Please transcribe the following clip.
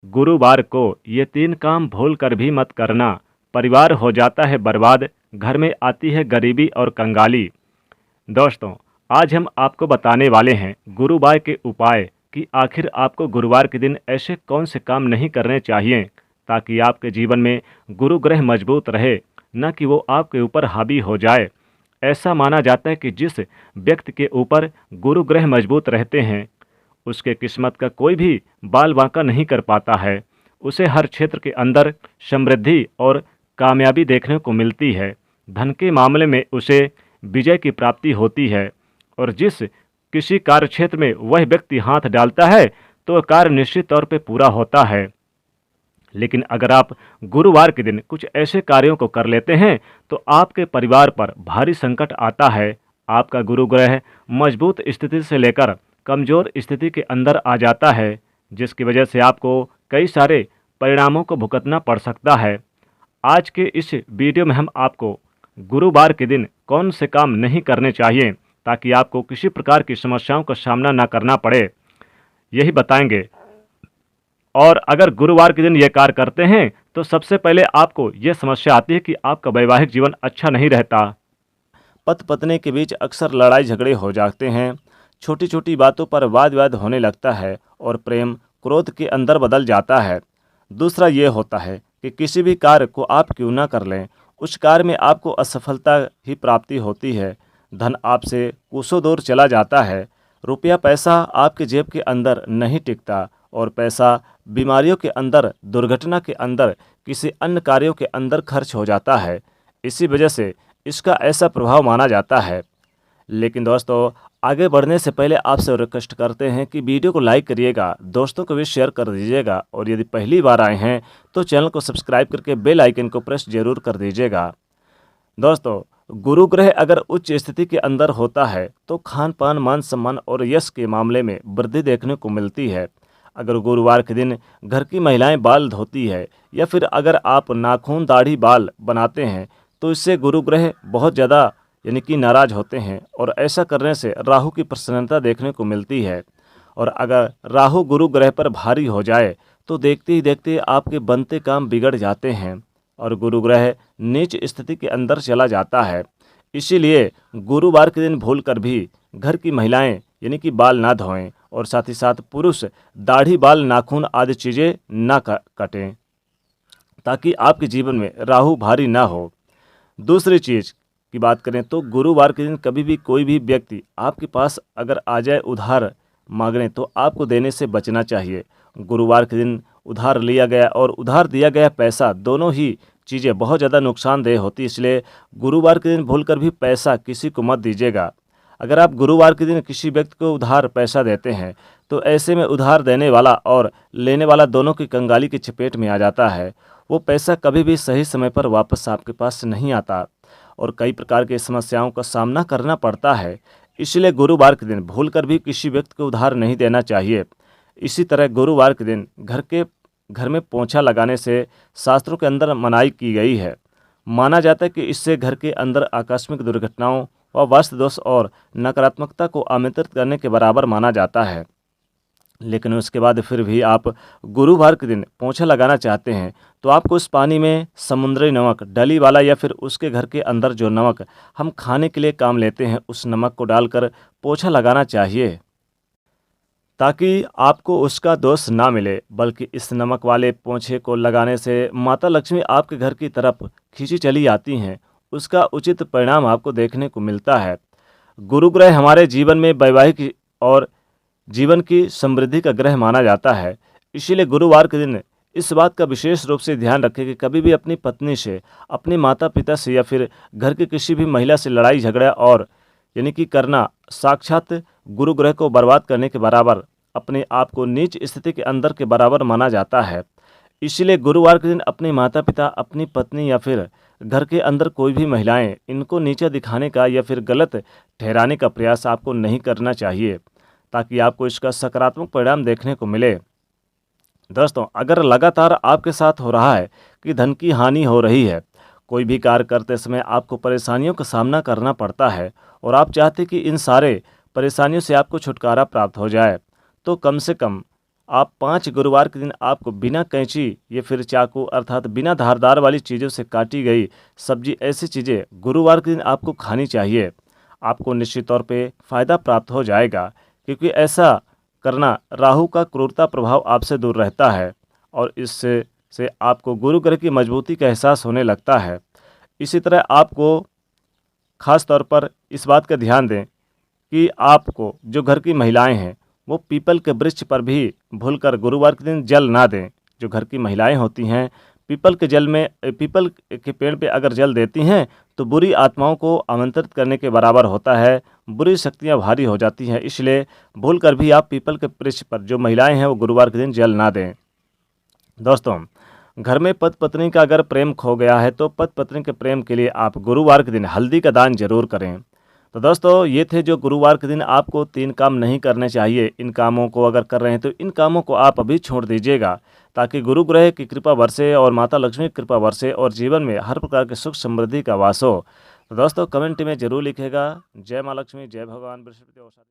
गुरुवार को ये 3 काम भूल कर भी मत करना। परिवार हो जाता है बर्बाद, घर में आती है गरीबी और कंगाली। दोस्तों, आज हम आपको बताने वाले हैं गुरुवार के उपाय कि आखिर आपको गुरुवार के दिन ऐसे कौन से काम नहीं करने चाहिए ताकि आपके जीवन में गुरु ग्रह मजबूत रहे, न कि वो आपके ऊपर हावी हो जाए। ऐसा माना जाता है कि जिस व्यक्ति के ऊपर गुरु ग्रह मजबूत रहते हैं उसके किस्मत का कोई भी बाल बांका नहीं कर पाता है। उसे हर क्षेत्र के अंदर समृद्धि और कामयाबी देखने को मिलती है। धन के मामले में उसे विजय की प्राप्ति होती है और जिस किसी कार्य क्षेत्र में वह व्यक्ति हाथ डालता है तो वह कार्य निश्चित तौर पे पूरा होता है। लेकिन अगर आप गुरुवार के दिन कुछ ऐसे कार्यों को कर लेते हैं तो आपके परिवार पर भारी संकट आता है। आपका गुरु ग्रह मजबूत स्थिति से लेकर कमज़ोर स्थिति के अंदर आ जाता है, जिसकी वजह से आपको कई सारे परिणामों को भुगतना पड़ सकता है। आज के इस वीडियो में हम आपको गुरुवार के दिन कौन से काम नहीं करने चाहिए ताकि आपको किसी प्रकार की समस्याओं का सामना ना करना पड़े, यही बताएंगे। और अगर गुरुवार के दिन ये कार्य करते हैं तो सबसे पहले आपको ये समस्या आती है कि आपका वैवाहिक जीवन अच्छा नहीं रहता। पति पत्नी के बीच अक्सर लड़ाई झगड़े हो जाते हैं। छोटी छोटी बातों पर वाद विवाद होने लगता है और प्रेम क्रोध के अंदर बदल जाता है। दूसरा ये होता है कि किसी भी कार्य को आप क्यों ना कर लें, उस कार्य में आपको असफलता ही प्राप्ति होती है। धन आपसे कोसों दूर चला जाता है। रुपया पैसा आपके जेब के अंदर नहीं टिकता और पैसा बीमारियों के अंदर, दुर्घटना के अंदर, किसी अन्य कार्यों के अंदर खर्च हो जाता है। इसी वजह से इसका ऐसा प्रभाव माना जाता है। लेकिन दोस्तों, आगे बढ़ने से पहले आपसे रिक्वेस्ट करते हैं कि वीडियो को लाइक करिएगा, दोस्तों को भी शेयर कर दीजिएगा और यदि पहली बार आए हैं तो चैनल को सब्सक्राइब करके बेल आइकन को प्रेस जरूर कर दीजिएगा। दोस्तों, गुरु ग्रह अगर उच्च स्थिति के अंदर होता है तो खान पान, मान सम्मान और यश के मामले में वृद्धि देखने को मिलती है। अगर गुरुवार के दिन घर की महिलाएं बाल धोती है या फिर अगर आप नाखून, दाढ़ी, बाल बनाते हैं तो इससे गुरु ग्रह बहुत ज़्यादा यानी कि नाराज होते हैं और ऐसा करने से राहु की प्रसन्नता देखने को मिलती है। और अगर राहु गुरु ग्रह पर भारी हो जाए तो देखते ही देखते आपके बनते काम बिगड़ जाते हैं और गुरु ग्रह नीच स्थिति के अंदर चला जाता है। इसीलिए गुरुवार के दिन भूल कर भी घर की महिलाएं यानी कि बाल ना धोएं और साथ ही साथ पुरुष दाढ़ी, बाल, नाखून आदि चीज़ें ना कटें ताकि आपके जीवन में राहु भारी ना हो। दूसरी चीज़ की बात करें तो गुरुवार के दिन कभी भी कोई भी व्यक्ति आपके पास अगर आ जाए उधार मांगने तो आपको देने से बचना चाहिए। गुरुवार के दिन उधार लिया गया और उधार दिया गया पैसा, दोनों ही चीज़ें बहुत ज़्यादा नुकसानदेह होती है। इसलिए गुरुवार के दिन भूलकर भी पैसा किसी को मत दीजिएगा। अगर आप गुरुवार के दिन किसी व्यक्ति को उधार पैसा देते हैं तो ऐसे में उधार देने वाला और लेने वाला दोनों की कंगाली की चपेट में आ जाता है। वो पैसा कभी भी सही समय पर वापस आपके पास नहीं आता और कई प्रकार की समस्याओं का सामना करना पड़ता है। इसलिए गुरुवार के दिन भूलकर भी किसी व्यक्ति को उधार नहीं देना चाहिए। इसी तरह गुरुवार के दिन घर में पोंछा लगाने से शास्त्रों के अंदर मनाही की गई है। माना जाता है कि इससे घर के अंदर आकस्मिक दुर्घटनाओं व वास्तु दोष और नकारात्मकता को आमंत्रित करने के बराबर माना जाता है। लेकिन उसके बाद फिर भी आप गुरुवार के दिन पोंछा लगाना चाहते हैं तो आपको उस पानी में समुद्री नमक, डली वाला या फिर उसके घर के अंदर जो नमक हम खाने के लिए काम लेते हैं उस नमक को डालकर पोंछा लगाना चाहिए ताकि आपको उसका दोष ना मिले। बल्कि इस नमक वाले पोंछे को लगाने से माता लक्ष्मी आपके घर की तरफ खींची चली आती हैं। उसका उचित परिणाम आपको देखने को मिलता है। गुरु ग्रह हमारे जीवन में वैवाहिक और जीवन की समृद्धि का ग्रह माना जाता है। इसीलिए गुरुवार के दिन इस बात का विशेष रूप से ध्यान रखें कि कभी भी अपनी पत्नी से, अपने माता पिता से या फिर घर की किसी भी महिला से लड़ाई झगड़ा और यानी कि करना साक्षात गुरु ग्रह को बर्बाद करने के बराबर, अपने आप को नीच स्थिति के अंदर के बराबर माना जाता है। इसीलिए गुरुवार के दिन अपने माता पिता, अपनी पत्नी या फिर घर के अंदर कोई भी महिलाएं, इनको नीचा दिखाने का या फिर गलत ठहराने का प्रयास आपको नहीं करना चाहिए ताकि आपको इसका सकारात्मक परिणाम देखने को मिले। दोस्तों, अगर लगातार आपके साथ हो रहा है कि धन की हानि हो रही है, कोई भी कार्य करते समय आपको परेशानियों का सामना करना पड़ता है और आप चाहते कि इन सारे परेशानियों से आपको छुटकारा प्राप्त हो जाए, तो कम से कम आप 5 गुरुवार के दिन आपको बिना कैंची या फिर चाकू अर्थात बिना धारदार वाली चीज़ों से काटी गई सब्जी, ऐसी चीज़ें गुरुवार के दिन आपको खानी चाहिए। आपको निश्चित तौर पे फ़ायदा प्राप्त हो जाएगा, क्योंकि ऐसा करना राहु का क्रूरता प्रभाव आपसे दूर रहता है और इससे आपको गुरु ग्रह की मजबूती का एहसास होने लगता है। इसी तरह आपको ख़ास तौर पर इस बात का ध्यान दें कि आपको जो घर की महिलाएं हैं वो पीपल के वृक्ष पर भी भूलकर गुरुवार के दिन जल ना दें। जो घर की महिलाएं होती हैं पीपल के पेड़ पे अगर जल देती हैं तो बुरी आत्माओं को आमंत्रित करने के बराबर होता है, बुरी शक्तियां भारी हो जाती हैं। इसलिए भूलकर भी आप पीपल के वृक्ष पर जो महिलाएं हैं वो गुरुवार के दिन जल ना दें। दोस्तों, घर में पति पत्नी का अगर प्रेम खो गया है तो पति पत्नी के प्रेम के लिए आप गुरुवार के दिन हल्दी का दान जरूर करें। तो दोस्तों, ये थे जो गुरुवार के दिन आपको 3 काम नहीं करने चाहिए। इन कामों को अगर कर रहे हैं तो इन कामों को आप अभी छोड़ दीजिएगा, ताकि गुरु ग्रह की कृपा बरसे और माता लक्ष्मी की कृपा बरसे और जीवन में हर प्रकार के सुख समृद्धि का वास हो। तो दोस्तों, कमेंट में जरूर लिखिएगा। जय माँ लक्ष्मी, जय भगवान बृहस्पति।